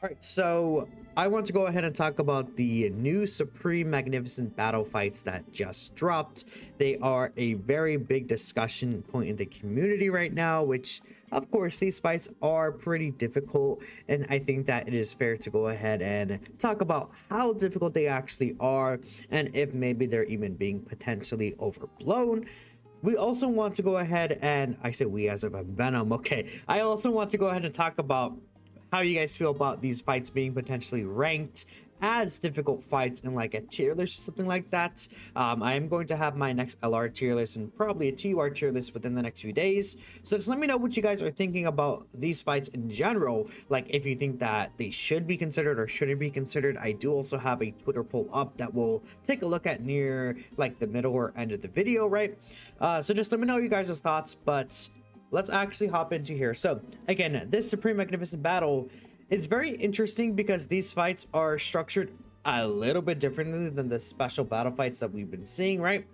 All right, so I want to go ahead and talk about the new Supreme Magnificent Battle fights that just dropped. They are a very big discussion point in the community right now, which, of course, these fights are pretty difficult, and I think that it is fair to go ahead and talk about how difficult they actually are, and if maybe they're even being potentially overblown. We also want to go ahead and I say we as if I'm Venom. Okay, I also want to go ahead and talk about how you guys feel about these fights being potentially ranked as difficult fights in like a tier list or something like that. I am going to have my next LR tier list and probably a TUR tier list within the next few days. So just let me know what you guys are thinking about these fights in general. Like if you think that they should be considered or shouldn't be considered. I do also have a Twitter poll up that we'll take a look at near like the middle or end of the video, right? So just let me know you guys' thoughts, but let's actually hop into here. So again, this Supreme Magnificent Battle is very interesting because these fights are structured a little bit differently than the special battle fights that we've been seeing, right?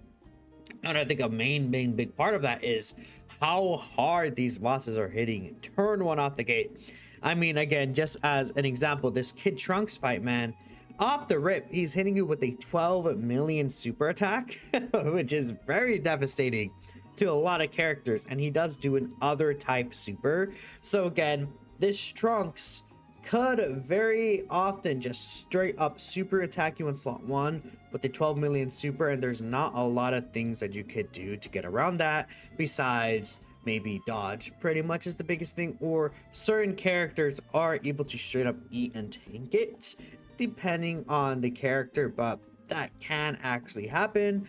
And I think a main big part of that is how hard these bosses are hitting turn one off the gate. I mean, again, just as an example, this Kid Trunks fight, man, off the rip, he's hitting you with a 12 million super attack, which is very devastating to a lot of characters, and he does do an other type super. So again, this Trunks could very often just straight up super attack you in slot 1 with the 12 million super, and there's not a lot of things that you could do to get around that besides maybe dodge. Pretty much is the biggest thing, or certain characters are able to straight up eat and tank it depending on the character, but that can actually happen.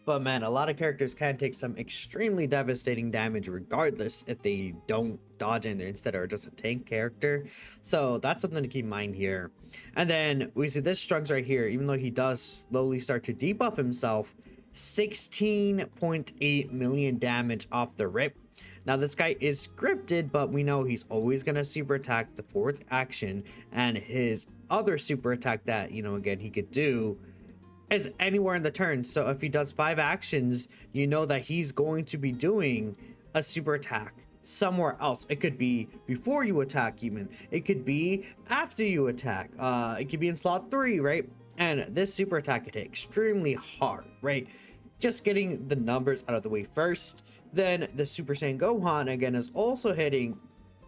But man, a lot of characters can take some extremely devastating damage regardless if they don't dodge in there instead or just a tank character. So that's something to keep in mind here. And then we see this Trunks right here, even though he does slowly start to debuff himself, 16.8 million damage off the rip. Now this guy is scripted, but we know he's always going to super attack the fourth action, and his other super attack that, you know, again, he could do is anywhere in the turn. So if he does 5 actions, you know that he's going to be doing a super attack somewhere else. It could be before you attack even. It could be after you attack. It could be in slot 3, right? And this super attack could hit extremely hard, right? Just getting the numbers out of the way first. Then the Super Saiyan Gohan again is also hitting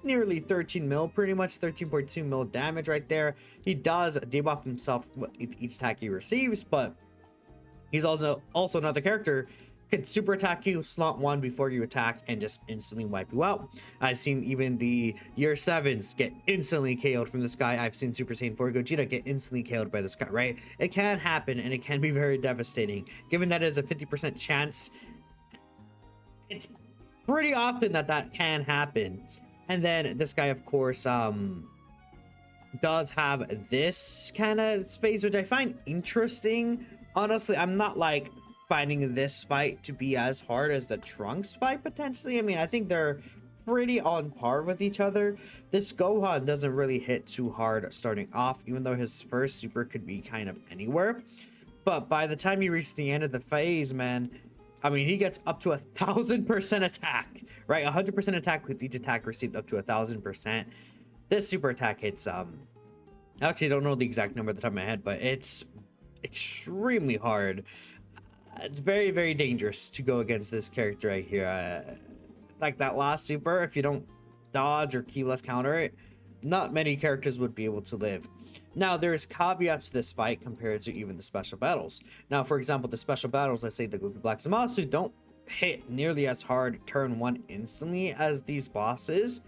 nearly 13 mil, pretty much 13.2 mil damage right there. He does debuff himself with each attack he receives, but he's also another character could super attack you slot 1 before you attack and just instantly wipe you out. I've seen even the year 7s get instantly KO'd from this guy. I've seen Super Saiyan 4 Gogeta get instantly KO'd by this guy, right? It can happen, and it can be very devastating. Given that it is a 50% chance, it's pretty often that can happen. And then this guy, of course, does have this kind of space, which I find interesting. Honestly, I'm not like finding this fight to be as hard as the Trunks fight potentially. I mean, I think they're pretty on par with each other. This Gohan doesn't really hit too hard starting off, even though his first super could be kind of anywhere. But by the time you reach the end of the phase, man, I mean, he gets up to 1,000% attack, right? 100% attack with each attack received up to 1,000%. This super attack hits, I actually don't know the exact number at the top of my head, but it's extremely hard. It's very dangerous to go against this character right here. Like that last super, if you don't dodge or keyless counter it, not many characters would be able to live. Now, there's caveats to this fight compared to even the special battles. Now, for example, the special battles, let's say the Goku Black Zamasu, don't hit nearly as hard turn 1 instantly as these bosses.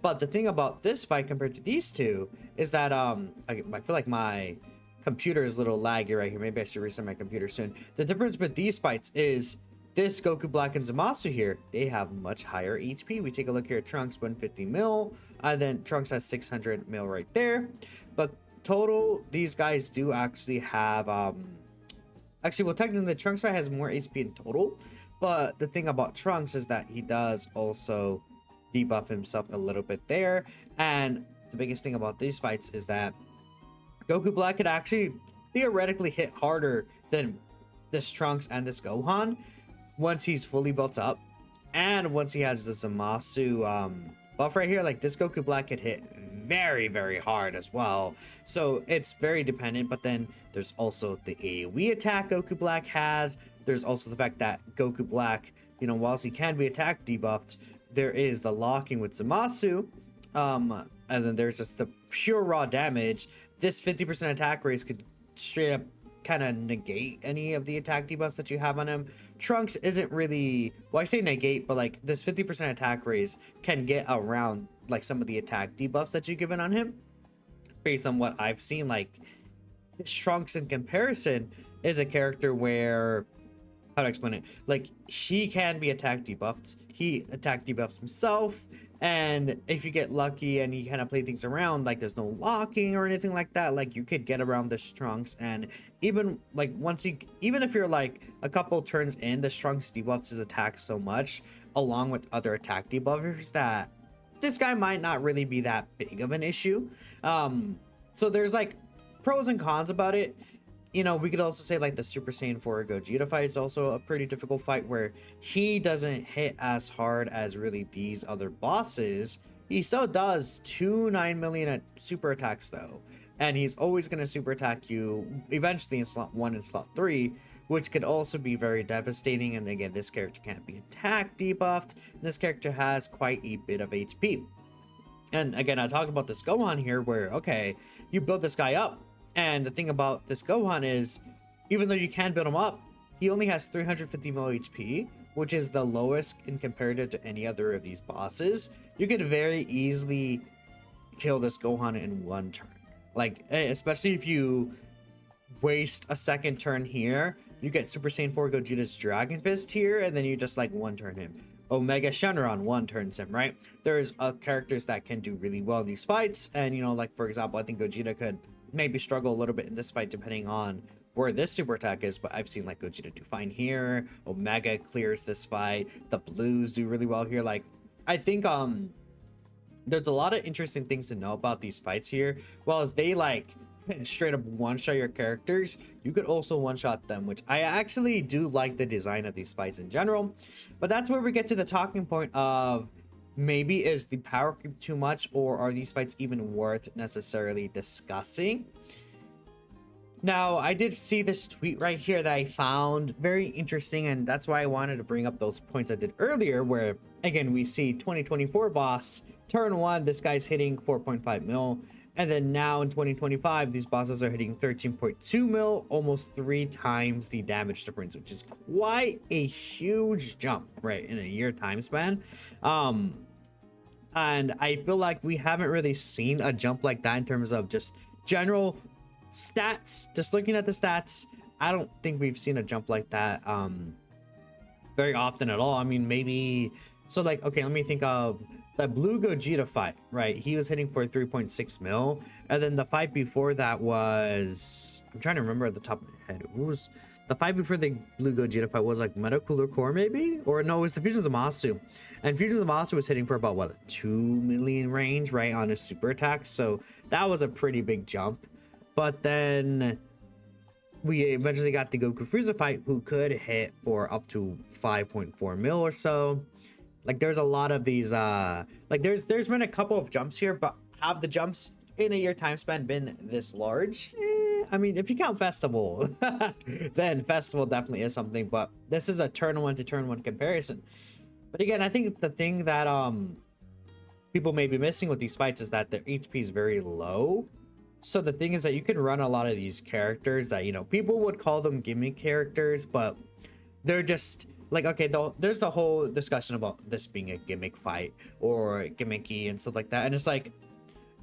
But the thing about this fight compared to these two is that I feel like my computer is a little laggy right here. Maybe I should reset my computer soon. The difference with these fights is this Goku Black and Zamasu here, they have much higher HP. We take a look here at Trunks, 150 mil, and then Trunks has 600 mil right there. But total, these guys do actually have actually, well, technically the Trunks fight has more HP in total, but the thing about Trunks is that he does also debuff himself a little bit there. And the biggest thing about these fights is that Goku Black could actually theoretically hit harder than this Trunks and this Gohan once he's fully built up, and once he has the Zamasu buff right here. Like this Goku Black could hit very hard as well. So it's very dependent. But then there's also the AoE attack Goku Black has. There's also the fact that Goku Black, you know, whilst he can be attack debuffed, there is the locking with Zamasu. And then there's just the pure raw damage. This 50% attack raise could straight up kind of negate any of the attack debuffs that you have on him. Trunks isn't really, well, I say negate, but like this 50% attack raise can get around like some of the attack debuffs that you've given on him. Based on what I've seen, like Trunks in comparison is a character where, how to explain it, like he can be attack debuffed. He attack debuffs himself, and if you get lucky and you kind of play things around, like there's no locking or anything like that, like you could get around this Trunks. And even like once you, even if you're like a couple turns in, the Trunks debuffs his attack so much along with other attack debuffers that this guy might not really be that big of an issue. So there's like pros and cons about it. You know, we could also say like the Super Saiyan 4 Gogeta fight is also a pretty difficult fight where he doesn't hit as hard as really these other bosses. He still does 9 million super attacks though. And he's always going to super attack you eventually in slot 1 and slot 3, which could also be very devastating. And again, this character can't be attack debuffed. This character has quite a bit of HP. And again, I talked about this Gohan here where, okay, you build this guy up. And the thing about this Gohan is, even though you can build him up, he only has 350 mil HP, which is the lowest in comparative to any other of these bosses. You could very easily kill this Gohan in one turn. Like, especially if you waste a second turn here, you get Super Saiyan 4 Gogeta's Dragon Fist here, and then you just like one turn him. Omega Shenron one turns him, right? There's characters that can do really well in these fights, and you know, like for example, I think Gogeta could maybe struggle a little bit in this fight depending on where this super attack is, but I've seen like Gogeta do fine here. Omega clears this fight. The blues do really well here. Like, I think there's a lot of interesting things to know about these fights here. Well, as they like straight up one-shot your characters, you could also one-shot them, which I actually do like the design of these fights in general. But that's where we get to the talking point of, maybe is the power creep too much, or are these fights even worth necessarily discussing? Now, I did see this tweet right here that I found very interesting, and that's why I wanted to bring up those points I did earlier, where again we see 2024 boss turn 1, this guy's hitting 4.5 mil, and then now in 2025 these bosses are hitting 13.2 mil, almost 3 times the damage difference, which is quite a huge jump, right, in a year time span. And I feel like we haven't really seen a jump like that in terms of just general stats. Just looking at the stats, I don't think we've seen a jump like that very often at all. I mean, maybe, so like, okay, let me think of the Blue Gogeta fight, right? He was hitting for 3.6 mil, and then the fight before that was, I'm trying to remember at the top of my head, who was the fight before the Blue Gogeta fight? Was like Meta Cooler Core maybe, or no, it was the Fusion Zamasu, and Fusion Zamasu was hitting for about what, 2 million range, right, on his super attack. So that was a pretty big jump. But then we eventually got the Goku Frieza fight, who could hit for up to 5.4 mil or so. Like, there's a lot of these like there's been a couple of jumps here, but have the jumps in a year time span been this large? I mean, if you count Festival, then Festival definitely is something, but this is a turn 1 to turn 1 comparison. But again, I think the thing that people may be missing with these fights is that their HP is very low. So the thing is that you can run a lot of these characters that, you know, people would call them gimmick characters, but they're just like, okay, there's the whole discussion about this being a gimmick fight or gimmicky and stuff like that. And it's like,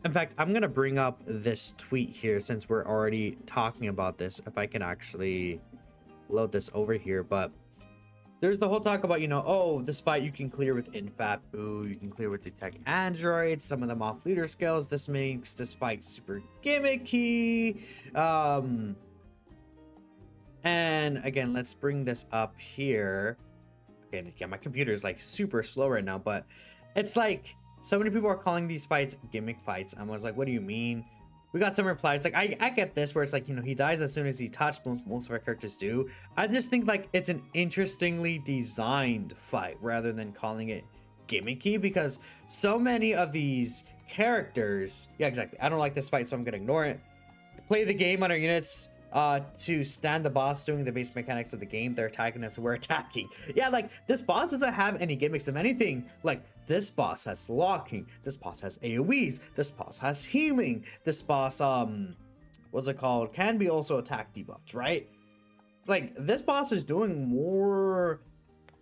in fact, I'm gonna bring up this tweet here since we're already talking about this, if I can actually load this over here. But there's the whole talk about, you know, oh, this fight you can clear with Infapu, you can clear with Detect Androids, some of them off leader skills. This makes this fight super gimmicky. And again, let's bring this up here. Again, my computer is like super slow right now, but it's like so many people are calling these fights gimmick fights. I was like, what do you mean? We got some replies like, I get this, where it's like, you know, he dies as soon as he touched. Most of our characters do. I just think like it's an interestingly designed fight rather than calling it gimmicky, because so many of these characters. Yeah, exactly. I don't like this fight, so I'm gonna ignore it. Play the game on our units to stand the boss doing the base mechanics of the game. They're attacking us, we're attacking. Yeah, like this boss doesn't have any gimmicks of anything. Like this boss has locking, this boss has AoEs, this boss has healing, this boss what's it called, can be also attack debuffed, right? Like this boss is doing more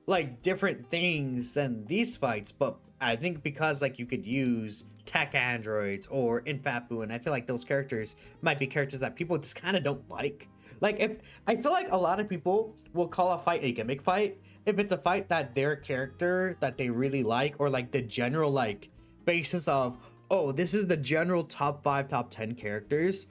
like different things than these fights, but I think because like you could use tech androids or Infapu, and I feel like those characters might be characters that people just kind of don't like. Like if I feel like a lot of people will call a fight a gimmick fight if it's a fight that their character that they really like, or like the general like basis of, oh, this is the general top 5 top 10 characters,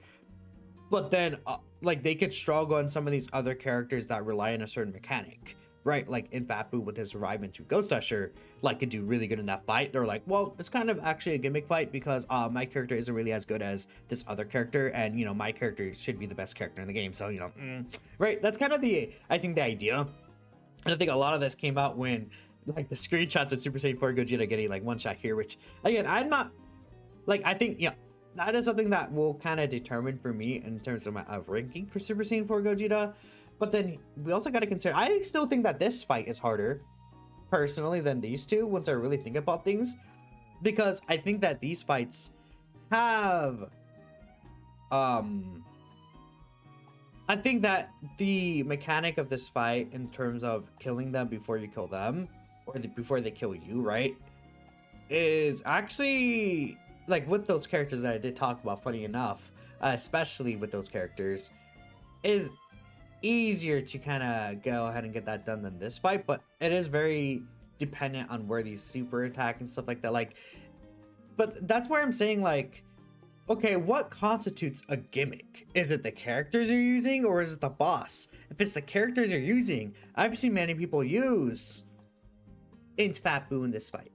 but then like they could struggle on some of these other characters that rely on a certain mechanic, right? Like Infapu with his Revive into Ghost Usher, like could do really good in that fight. They're like, well, it's kind of actually a gimmick fight because my character isn't really as good as this other character, and you know my character should be the best character in the game. So you know, right? That's kind of I think the idea, and I think a lot of this came out when like the screenshots of Super Saiyan 4 Gogeta getting like one shot here, which again I'm not like, I think that is something that will kind of determine for me in terms of my ranking for Super Saiyan 4 Gogeta. But then we also got to consider, I still think that this fight is harder personally than these two once I really think about things, because I think that these fights have I think that the mechanic of this fight in terms of killing them before you kill them, or before they kill you, right, is actually like with those characters that I did talk about, funny enough, especially with those characters, is easier to kind of go ahead and get that done than this fight. But it is very dependent on where these super attack and stuff like that, like, but that's where I'm saying, like, okay, what constitutes a gimmick? Is it the characters you're using, or is it the boss? If it's the characters you're using, I've seen many people use Infapu in this fight,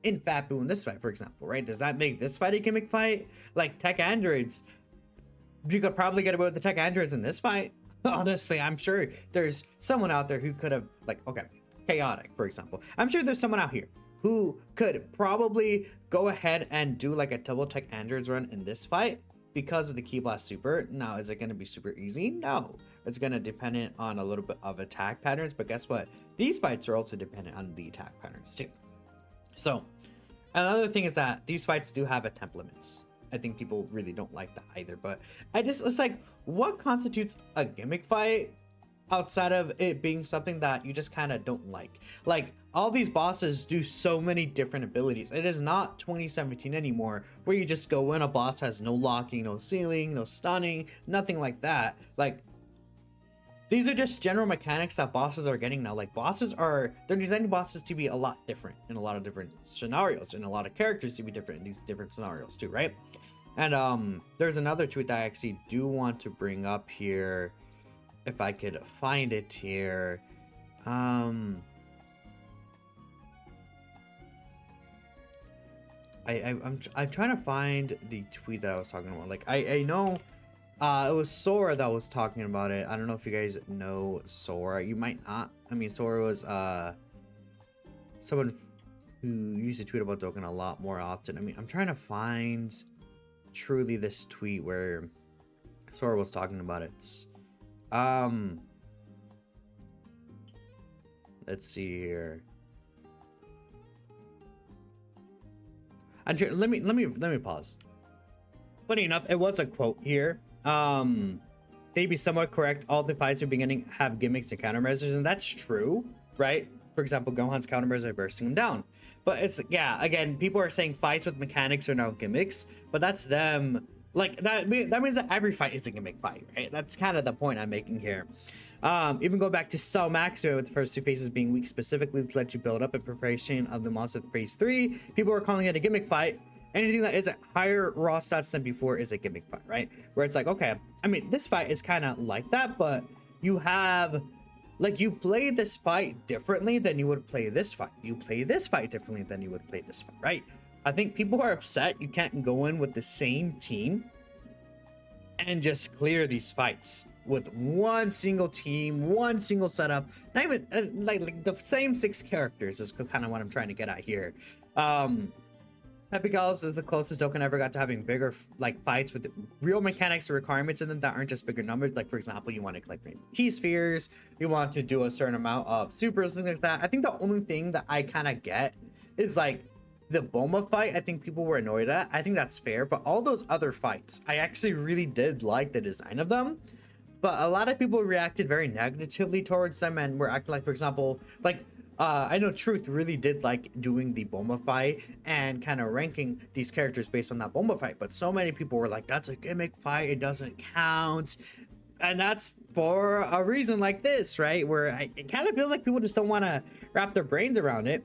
for example, right? Does that make this fight a gimmick fight? Like tech androids, you could probably get away with the tech androids in this fight. Honestly, I'm sure there's someone out there who could have, like, okay, chaotic, for example. I'm sure there's someone out here who could probably go ahead and do like a double tech androids run in this fight because of the Ki Blast Super. Now, is it going to be super easy? No. It's going to depend on a little bit of attack patterns, but guess what? These fights are also dependent on the attack patterns too. So, another thing is that these fights do have attempt limits. I think people really don't like that either, but it's like, what constitutes a gimmick fight outside of it being something that you just kind of don't like? Like, all these bosses do so many different abilities. It is not 2017 anymore where you just go in, a boss has no locking, no sealing, no stunning, nothing like that. Like, these are just general mechanics that bosses are getting now. Like, they're designing bosses to be a lot different in a lot of different scenarios, and a lot of characters to be different in these different scenarios too, right? And there's another tweet that I actually do want to bring up here, if I could find it here. I'm trying to find the tweet that I was talking about. Like, I know it was Sora that was talking about it. I don't know if you guys know Sora. You might not. I mean, Sora was someone who used to tweet about Dokkan a lot more often. I mean, I'm trying to find truly this tweet where Sora was talking about it. Let's see here. Let me pause. Funny enough, it was a quote here. They'd be somewhat correct. All the fights at the beginning have gimmicks and countermeasures, and that's true, right? For example, Gohan's countermeasures are bursting him down. But it's, yeah, again, people are saying fights with mechanics are now gimmicks, but that's them. Like, that means that every fight is a gimmick fight, right? That's kind of the point I'm making here. Even go back to Zamasu with the first two phases being weak specifically to let you build up in preparation of the monster phase 3. People are calling it a gimmick fight. Anything that is at higher raw stats than before is a gimmick fight, right? Where it's like, okay, I mean, this fight is kind of like that, but you have, like, you play this fight differently than you would play this fight. You play this fight differently than you would play this fight, right? I think people are upset you can't go in with the same team and just clear these fights with one single team, one single setup. Not even like the same 6 characters is kind of what I'm trying to get at here. Epic Gals is the closest Dokkan ever got to having bigger like fights with real mechanics and requirements in them that aren't just bigger numbers. Like for example, you want to collect key spheres, you want to do a certain amount of supers, things like that. I think the only thing that I kind of get is like the Bulma fight. I think people were annoyed at. I think that's fair, but all those other fights, I actually really did like the design of them. But a lot of people reacted very negatively towards them and were acting like, for example, like I know Truth really did like doing the Bulma fight and kind of ranking these characters based on that Bulma fight, but so many people were like, that's a gimmick fight, it doesn't count. And that's for a reason like this, right? Where it kind of feels like people just don't want to wrap their brains around it.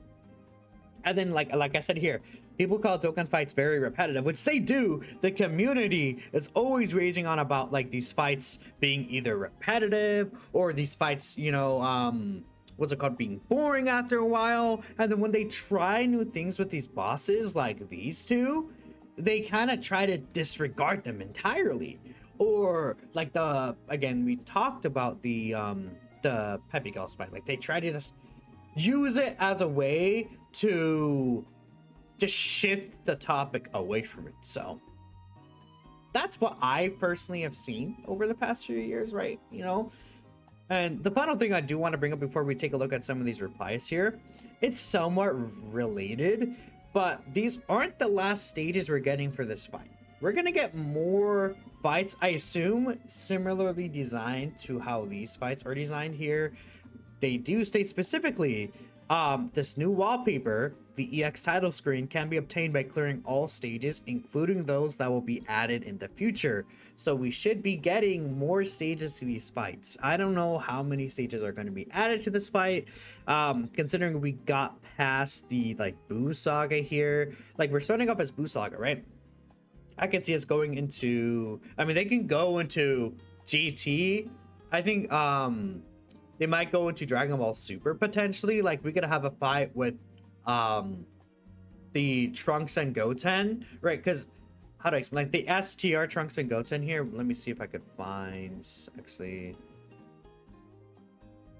And then like I said here, people call Dokkan fights very repetitive, which they do. The community is always raging on about like these fights being either repetitive or these fights, you know, what's it called, being boring after a while. And then when they try new things with these bosses like these two, they kind of try to disregard them entirely. Or like again, we talked about the Peppy Girls fight. Like they try to just use it as a way to just shift the topic away from it. So that's what I personally have seen over the past few years, right? You know, and the final thing I do want to bring up before we take a look at some of these replies here, it's somewhat related, but these aren't the last stages we're getting for this fight. We're gonna get more fights, I assume, similarly designed to how these fights are designed here. They do state specifically, this new wallpaper, the EX title screen, can be obtained by clearing all stages, including those that will be added in the future. So we should be getting more stages to these fights. I don't know how many stages are going to be added to this fight, considering we got past the like Boo Saga here. Like we're starting off as Boo Saga, right? I can see us going into, I mean, they can go into GT. I think they might go into Dragon Ball Super potentially. Like we could have a fight with the Trunks and Goten, right? Because how do I explain, like the STR Trunks and Goten here? Let me see if I could find actually,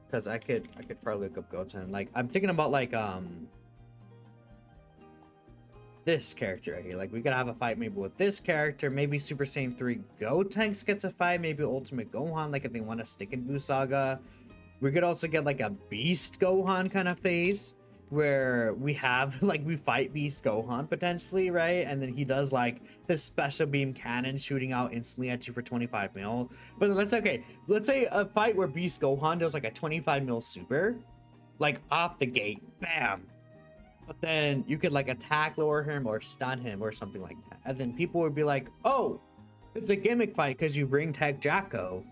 because I could probably look up Goten. Like I'm thinking about like this character right here. Like we could have a fight maybe with this character, maybe Super Saiyan 3 Gotenks gets a fight, maybe Ultimate Gohan, like if they want to stick in Buu Saga. We could also get like a Beast Gohan kind of phase where we have like we fight Beast Gohan potentially, right? And then he does like his special beam cannon shooting out instantly at you for 25 mil. But let's say a fight where Beast Gohan does like a 25 mil super, like off the gate, bam. But then you could like attack lower him or stun him or something like that. And then people would be like, oh, it's a gimmick fight because you bring Tech Jacko.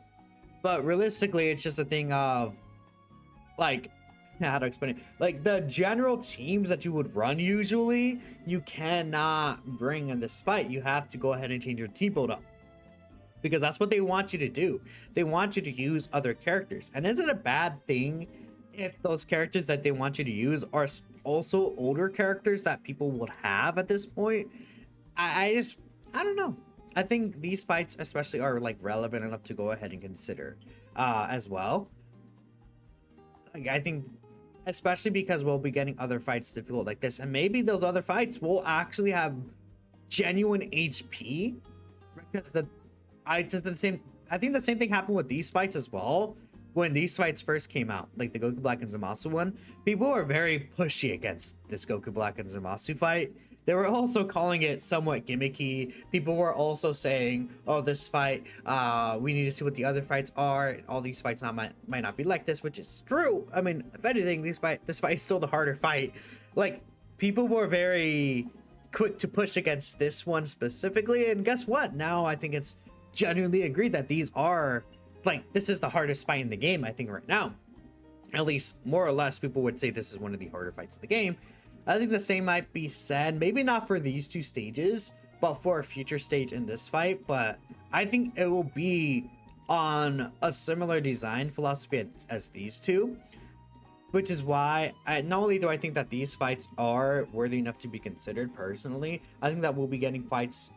But realistically, it's just a thing of like, how to explain it? Like the general teams that you would run usually, you cannot bring in this fight. You have to go ahead and change your team build up. Because that's what they want you to do. They want you to use other characters. And is it a bad thing if those characters that they want you to use are also older characters that people would have at this point? I don't know. I think these fights especially are like relevant enough to go ahead and consider as well. Like, I think especially because we'll be getting other fights difficult like this, and maybe those other fights will actually have genuine HP, because I think the same thing happened with these fights as well. When these fights first came out, like the Goku Black and Zamasu one, people were very pushy against this Goku Black and Zamasu fight. They were also calling it somewhat gimmicky. People were also saying, oh, this fight, we need to see what the other fights are. All these fights might not be like this, which is true. I mean, if anything, this fight is still the harder fight. Like, people were very quick to push against this one specifically. And guess what? Now I think it's genuinely agreed that these are, like, this is the hardest fight in the game, I think, right now. At least, more or less, people would say this is one of the harder fights in the game. I think the same might be said, maybe not for these two stages, but for a future stage in this fight. But I think it will be on a similar design philosophy as these two, which is why not only do I think that these fights are worthy enough to be considered personally, I think that we'll be getting fights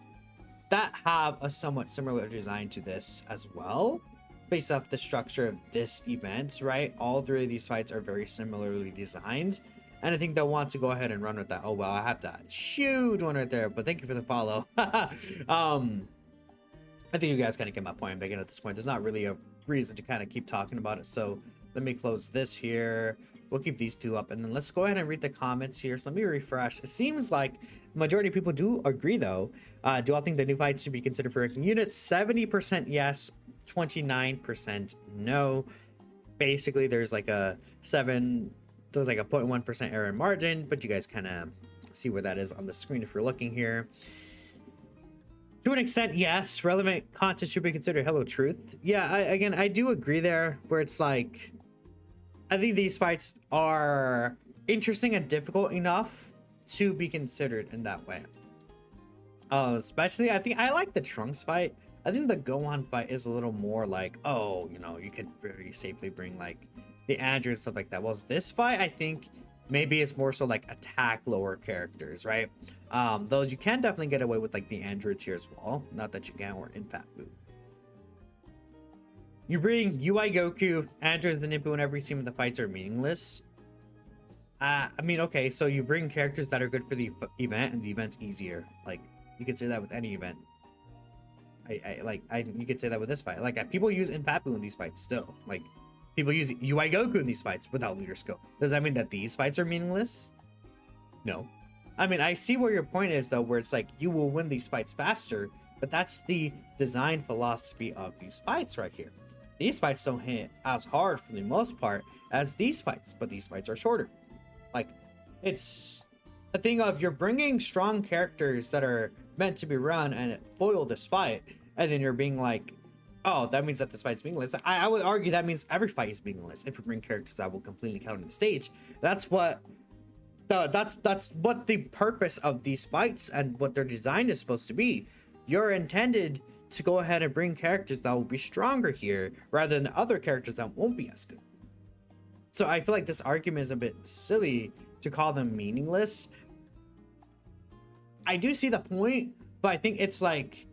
that have a somewhat similar design to this as well, based off the structure of this event, right? All three of these fights are very similarly designed. And I think they'll want to go ahead and run with that. Oh, well, I have that huge one right there, but thank you for the follow. I think you guys kind of get my point. I'm making at this point. There's not really a reason to kind of keep talking about it. So let me close this here. We'll keep these two up, and then let's go ahead and read the comments here. So let me refresh. It seems like the majority of people do agree, though. Do I think the new fights should be considered for ranking units? 70% yes, 29% no. Basically, there's like a 0.1% error in margin, but you guys kind of see where that is on the screen if you're looking here. To an extent, yes, relevant content should be considered. Hello, Truth. Yeah, I do agree there, where it's like, I think these fights are interesting and difficult enough to be considered in that way. Especially, I think I like the Trunks fight. I think the Gohan fight is a little more like, oh, you know, you could very safely bring like the androids and stuff like that. Well, this fight, I think maybe it's more so like attack lower characters, right? Though you can definitely get away with like the androids here as well. Not that you can, or in Fat Boo. You bring UI Goku, androids, and Nimbu in every scene of the fights are meaningless. I mean, okay, so you bring characters that are good for the event, and the event's easier. Like, you could say that with any event. You could say that with this fight. Like, people use Inpapu in these fights still. Like, people use UI Goku in these fights without leader skill. Does that mean that these fights are meaningless? No. I mean, I see where your point is, though, where it's like, you will win these fights faster, but that's the design philosophy of these fights right here. These fights don't hit as hard for the most part as these fights, but these fights are shorter. Like, it's a thing of you're bringing strong characters that are meant to be run and foil this fight, and then you're being like, oh, that means that this fight's meaningless. I would argue that means every fight is meaningless if you bring characters that will completely count on the stage. That's what the purpose of these fights and what their design is supposed to be. You're intended to go ahead and bring characters that will be stronger here rather than other characters that won't be as good. So I feel like this argument is a bit silly to call them meaningless. I do see the point, but I think it's like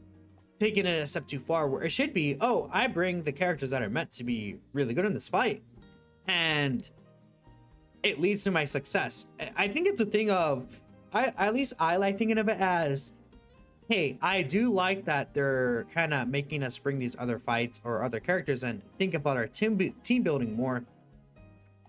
taking it a step too far, where it should be, oh, I bring the characters that are meant to be really good in this fight, and it leads to my success. I think it's a thing of, at least I like thinking of it as, hey, I do like that they're kind of making us bring these other fights or other characters and think about our team building more,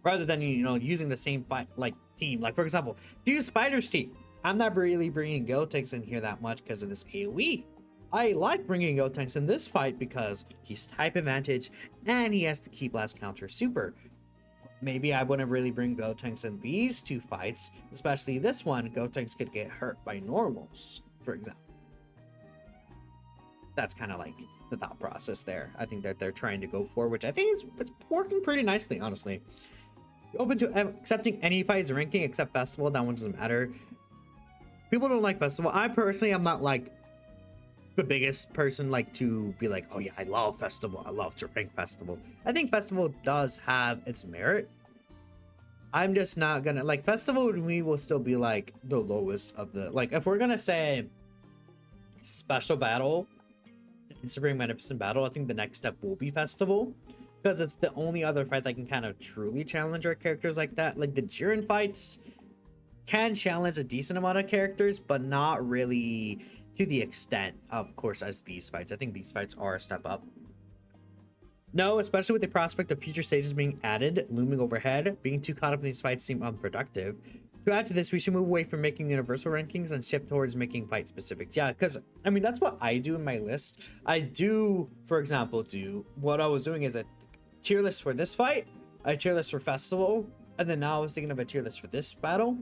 rather than, you know, using the same fight like team. Like, for example, Fuse Fighters team. I'm not really bringing Gotenks in here that much because of this AoE. I like bringing Gotenks in this fight because he's type advantage and he has the Key Blast counter super. Maybe I wouldn't really bring Gotenks in these two fights, especially this one. Gotenks could get hurt by normals, for example. That's kind of like the thought process there. I think that they're trying to go for, which I think it's working pretty nicely, honestly. Open to accepting any fights ranking except Festival. That one doesn't matter. People don't like Festival. I personally am not like the biggest person like to be like, oh yeah, I love Festival, I love to rank Festival. I think Festival does have its merit. I'm just not gonna like Festival to me will still be like the lowest of the, like, if we're gonna say special battle in Supreme Magnificent Battle, I think the next step will be Festival, because it's the only other fight that can kind of truly challenge our characters like that. Like the Jiren fights can challenge a decent amount of characters, but not really to the extent, of course, as these fights. I think these fights are a step up. No, especially with the prospect of future stages being added, looming overhead, being too caught up in these fights seem unproductive. To add to this, we should move away from making universal rankings and shift towards making fight specific. Yeah, because, I mean, that's what I do in my list. I do, for example, what I was doing is a tier list for this fight, a tier list for Festival, and then now I was thinking of a tier list for this battle.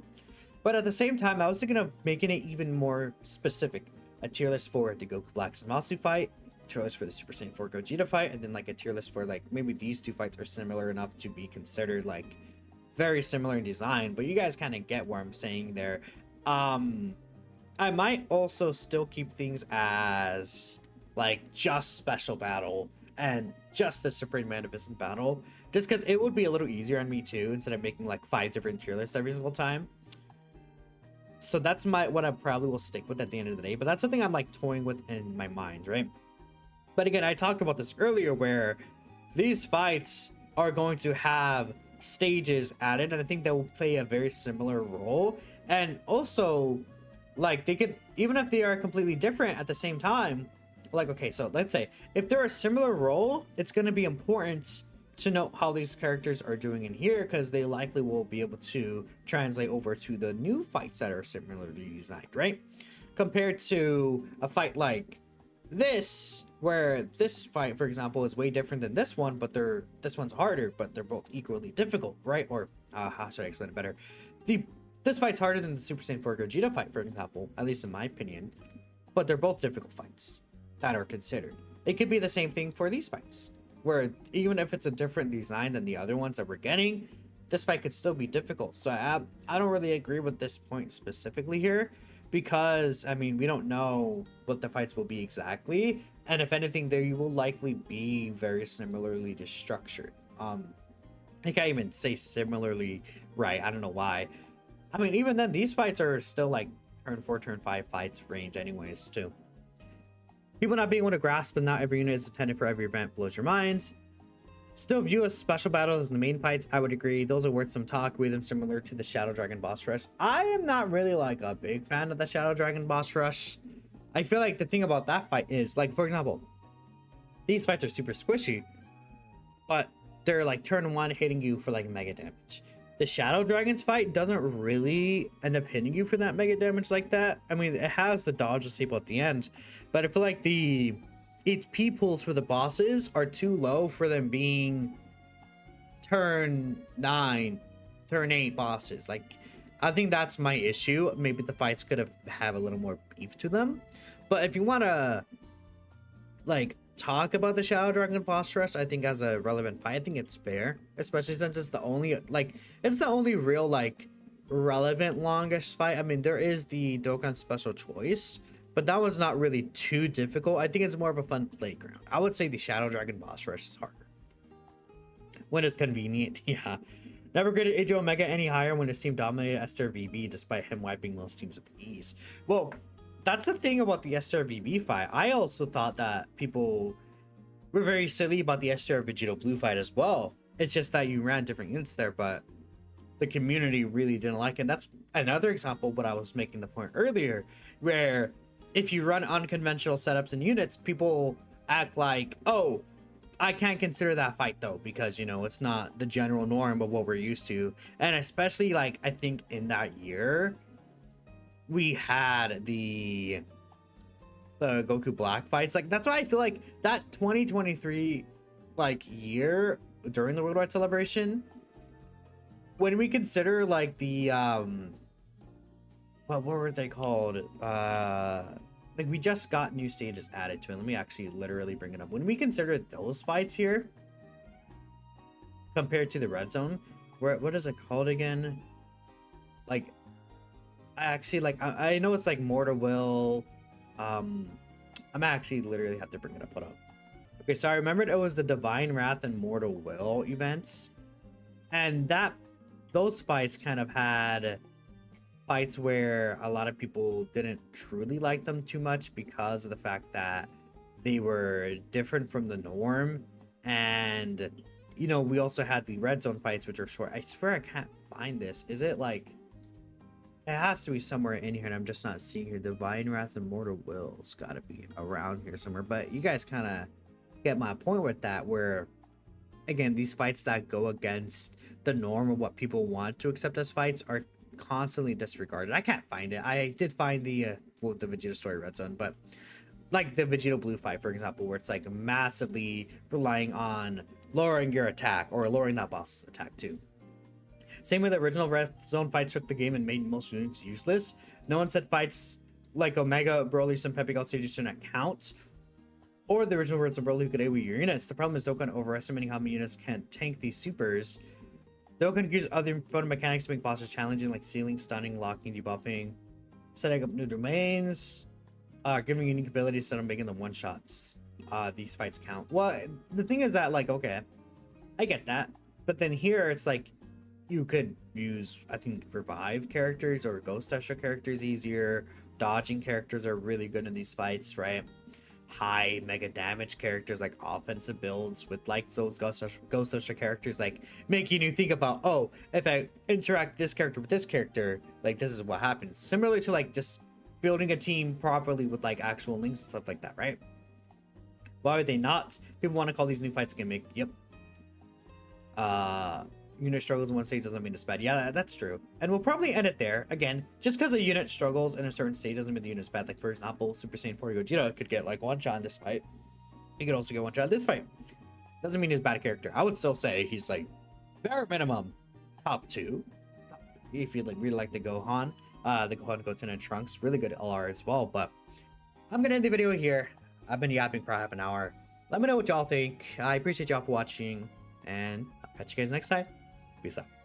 But at the same time, I was thinking of making it even more specific. A tier list for the Goku Black Zamasu fight, a tier list for the Super Saiyan 4 Gogeta fight, and then like a tier list for like maybe these two fights are similar enough to be considered like very similar in design, but you guys kind of get where I'm saying there. I might also still keep things as like just special battle and just the Supreme Magnificent Battle, just because it would be a little easier on me too, instead of making like 5 different tier lists every single time. So that's what I probably will stick with at the end of the day, but that's something I'm like toying with in my mind, right? But again, I talked about this earlier, where these fights are going to have stages added, and I think they will play a very similar role. And also, like, they could, even if they are completely different at the same time, like, okay, so let's say if they're a similar role, it's going to be important to know how these characters are doing in here, because they likely will be able to translate over to the new fights that are similarly designed, right? Compared to a fight like this, where this fight, for example, is way different than this one, but this one's harder, but they're both equally difficult, right? Or how should I explain it better? This fight's harder than the Super Saiyan 4 Gogeta fight, for example, at least in my opinion, but they're both difficult fights that are considered. It could be the same thing for these fights, where even if it's a different design than the other ones that we're getting, this fight could still be difficult. So I don't really agree with this point specifically here, because I mean, we don't know what the fights will be exactly, and if anything, they will likely be very similarly structured. I can't even say similarly, right? I don't know why. I mean, even then, these fights are still like turn 4, turn 5 fights range anyways, too. People not being able to grasp that not every unit is intended for every event blows your mind. Still view as special battles as the main fights. I would agree. Those are worth some talk. With them similar to the Shadow Dragon boss rush. I am not really like a big fan of the Shadow Dragon boss rush. I feel like the thing about that fight is, like, for example, these fights are super squishy, but they're like turn 1 hitting you for like mega damage. The Shadow Dragons fight doesn't really end up hitting you for that mega damage like that. I mean, it has the dodge staple at the end, but I feel like the HP pools for the bosses are too low for them being turn 9, turn 8 bosses. Like, I think that's my issue. Maybe the fights could have a little more beef to them. But if you want to, like, talk about the Shadow Dragon boss rush, I think as a relevant fight, I think it's fair, especially since it's the only, like, it's the only real, like, relevant longest fight. I mean, there is the Dokkan Special Choice, but that one's not really too difficult. I think it's more of a fun playground. I would say the Shadow Dragon boss rush is harder when it's convenient. Yeah, never graded Age Omega any higher when his team dominated Esther VB, despite him wiping most teams with ease. Well, that's the thing about the Esther VB fight. I also thought that people were very silly about the Esther Vegito Blue fight as well. It's just that you ran different units there, but the community really didn't like it. And that's another example, what I was making the point earlier, where if you run unconventional setups and units, people act like, oh, I can't consider that fight though, because, you know, it's not the general norm of what we're used to. And especially, like, I think in that year, we had the Goku Black fights. Like, that's why I feel like that 2023 like year during the Worldwide Celebration, when we consider like the what were they called? Like, we just got new stages added to it. Let me actually literally bring it up. When we consider those fights here compared to the Red Zone, what is it called again? Like, I actually, like, I know it's like Mortal Will. I'm actually literally have to bring it up. Hold up. Okay, so I remembered it was the Divine Wrath and Mortal Will events, and those fights kind of had fights where a lot of people didn't truly like them too much because of the fact that they were different from the norm. And, you know, we also had the Red Zone fights, which are short. I swear I can't find this. Is it like, it has to be somewhere in here and I'm just not seeing here. Divine Wrath and Mortal Will's got to be around here somewhere. But you guys kind of get my point with that, where again, these fights that go against the norm of what people want to accept as fights are constantly disregarded. I can't find it. I did find the Vegeta Story Red Zone, but like the Vegeta Blue fight, for example, where it's like massively relying on lowering your attack or lowering that boss's attack too. Same way the original Red Zone fights took the game and made most units useless. No one said fights like Omega, Broly, and Pepe Gal stages do not count, or the original Red Zone Broly who could AoE your units. The problem is Dokkan overestimating how many units can tank these supers. Dokkan use other fun mechanics to make bosses challenging, like sealing, stunning, locking, debuffing, setting up new domains, giving unique abilities instead of making them one shots. These fights count. Well, the thing is that, like, okay, I get that, but then here it's like you could use, I think, revive characters or ghost usher characters easier. Dodging characters are really good in these fights, right? high mega damage characters, like offensive builds with like those ghost usher characters, like making you think about, oh, if I interact this character with this character, like this is what happens. Similar to like just building a team properly with like actual links and stuff like that, right? Why are they not? People want to call these new fights gimmick. Yep. Unit struggles in one stage doesn't mean it's bad. Yeah, that's true. And we'll probably end it there. Again, just because a unit struggles in a certain stage doesn't mean the unit's bad. Like, for example, Super Saiyan 4 Gogeta could get like one shot in this fight. He could also get one shot in this fight. Doesn't mean he's a bad character. I would still say he's like bare minimum top 2. If you like really like the Gohan, Goten and Trunks, really good LR as well. But I'm gonna end the video here. I've been yapping for half an hour. Let me know what y'all think. I appreciate y'all for watching, and I'll catch you guys next time. Peace out.